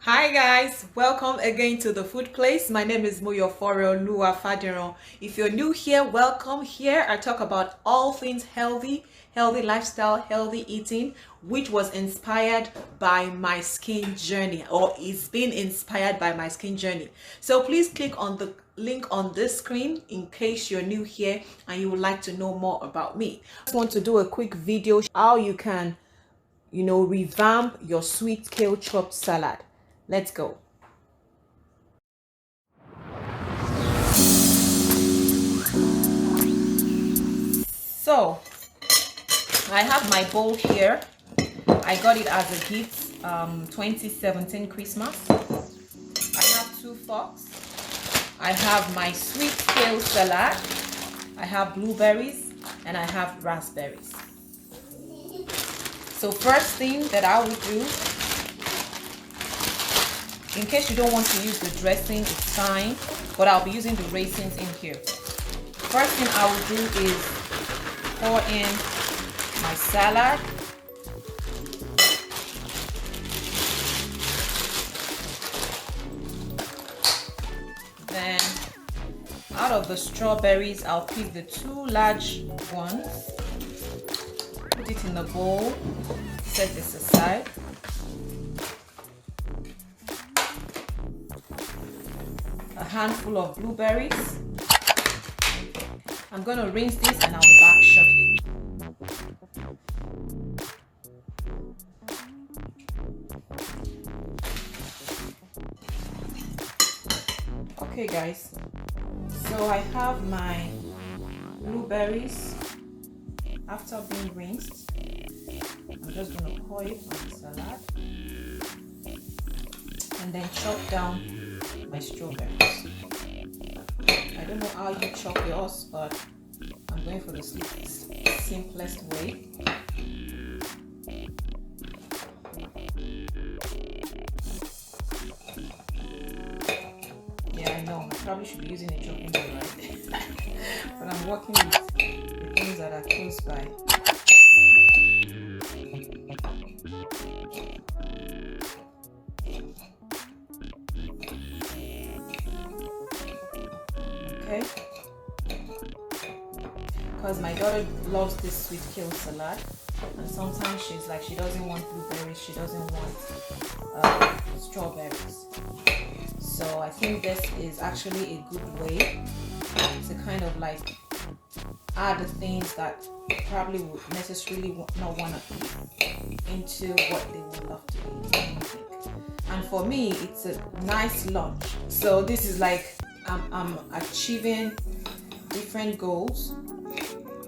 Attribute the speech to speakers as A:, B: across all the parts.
A: Hi guys, welcome again to the food place. My name is Moyoforo Lua Fadiron. If you're new here, welcome. Here I talk about all things healthy lifestyle, healthy eating, which was inspired by my skin journey, or is being inspired by my skin journey. So please click on the link on this screen in case you're new here and you would like to know more about me. I just want to do a quick video how you can revamp your sweet kale chopped salad. Let's go. So I have my bowl here. I got it as a gift 2017 Christmas. I have 2 forks. I have my sweet kale salad. I have blueberries and I have raspberries. So first thing that I will do, in case you don't want to use the dressing, it's fine, but I'll be using the raisins in here. First thing I will do is pour in my salad. Then out of the strawberries, I'll pick the 2 large ones, put it in the bowl, set this aside. A handful of blueberries. I'm going to rinse this and I'll be back shortly. Okay guys, so I have my blueberries after being rinsed. I'm just going to pour it on the salad and then chop down my strawberries. I don't know how you chop yours, but I'm going for the simplest way. Yeah, I know, I probably should be using a chopping board, right? But I'm working with the things that are close by. Okay, because my daughter loves this sweet kale salad, and sometimes she's like, she doesn't want blueberries, she doesn't want strawberries. So I think this is actually a good way to kind of like add the things that probably would necessarily not want to eat into what they would love to eat. And for me, it's a nice lunch. So this is like I'm achieving different goals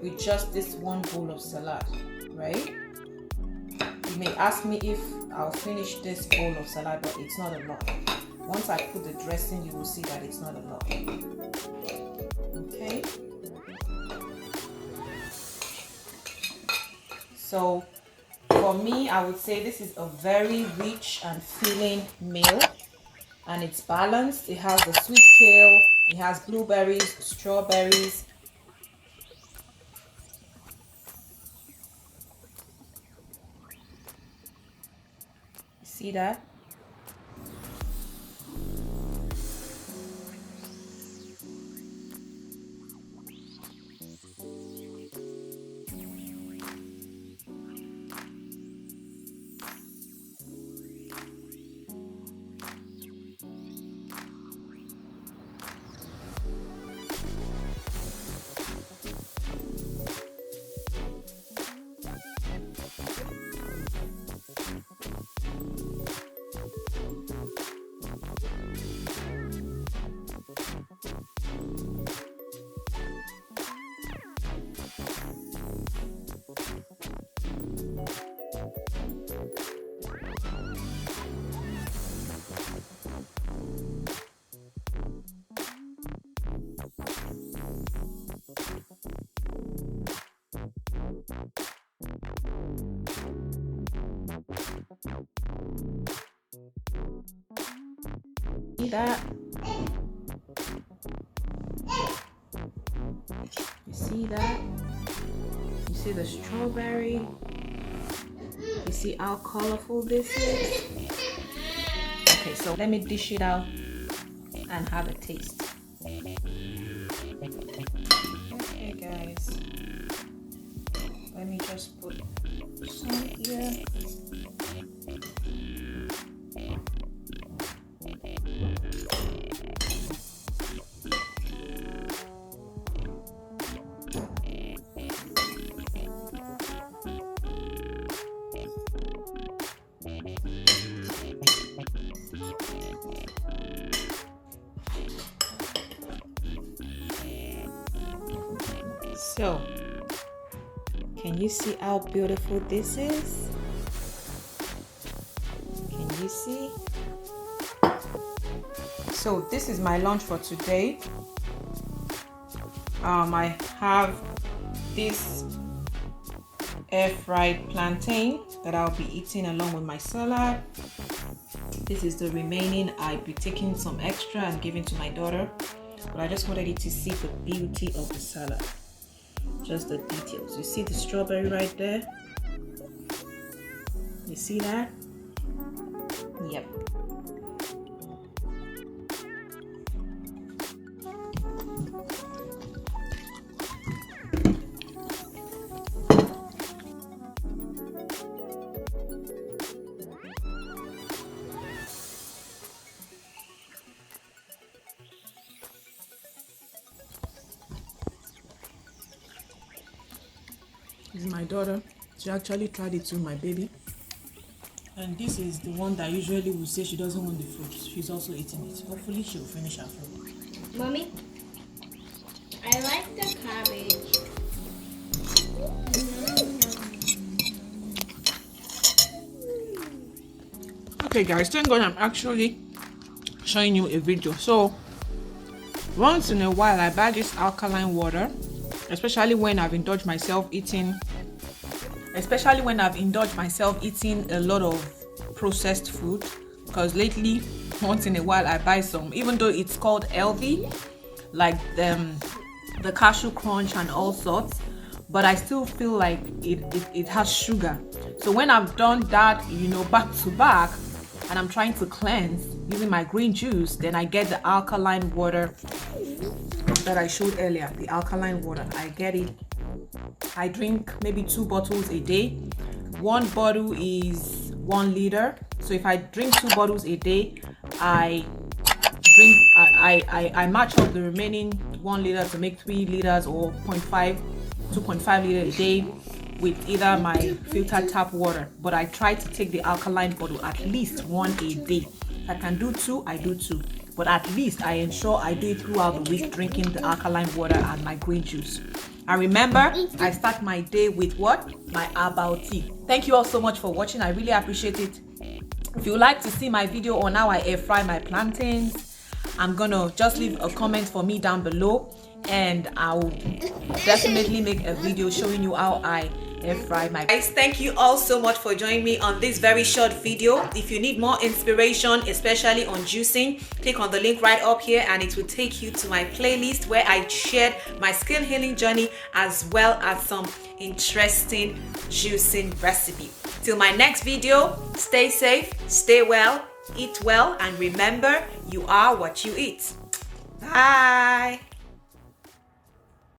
A: with just this one bowl of salad, right? You may ask me if I'll finish this bowl of salad, but it's not a lot. Once I put the dressing, you will see that it's not a lot. Okay? So for me, I would say this is a very rich and filling meal. And it's balanced. It has the sweet kale, it has blueberries, strawberries. See that? See that? You see that? You see the strawberry? You see how colorful this is? Okay, so let me dish it out and have a taste. Okay guys, let me just put some here. So, can you see how beautiful this is? Can you see? So this is my lunch for today. I have this air fried plantain that I'll be eating along with my salad. This is the remaining. I'll be taking some extra and giving to my daughter, but I just wanted you to see the beauty of the salad. Just the details. You see the strawberry right there? You see that? Yep. This is my daughter. She actually tried it too, my baby. And this is the one that usually will say she doesn't want the fruit. She's also eating it. Hopefully she'll finish her fruit.
B: Mommy, I like the cabbage.
A: Okay guys, thank God I'm actually showing you a video. So once in a while I buy this alkaline water, especially when I've indulged myself eating a lot of processed food, because lately once in a while I buy some, even though it's called healthy, like the cashew crunch and all sorts, but I still feel like it has sugar. So when I've done that, you know, back to back, and I'm trying to cleanse using my green juice, then I get the alkaline water that I showed earlier. The alkaline water, I get it. I drink maybe 2 bottles a day. 1 bottle is 1 liter. So if I drink 2 bottles a day, I match up the remaining 1 liter to make 3 liters or 2.5 liter a day with either my filtered tap water. But I try to take the alkaline bottle at least 1 a day. If I can do 2, I do 2. But at least I ensure I do it throughout the week, drinking the alkaline water and my green juice. And remember, I start my day with what? My herbal tea. Thank you all so much for watching. I really appreciate it. If you would like to see my video on how I air fry my plantains, I'm gonna just leave a comment for me down below, and I'll definitely make a video showing you how I air fry my guys. Thank you all so much for joining me on this very short video. If you need more inspiration, especially on juicing, click on the link right up here and it will take you to my playlist where I shared my skin healing journey as well as some interesting juicing recipe. Till my next video, stay safe, stay well, eat well, and remember, you are what you eat. Bye.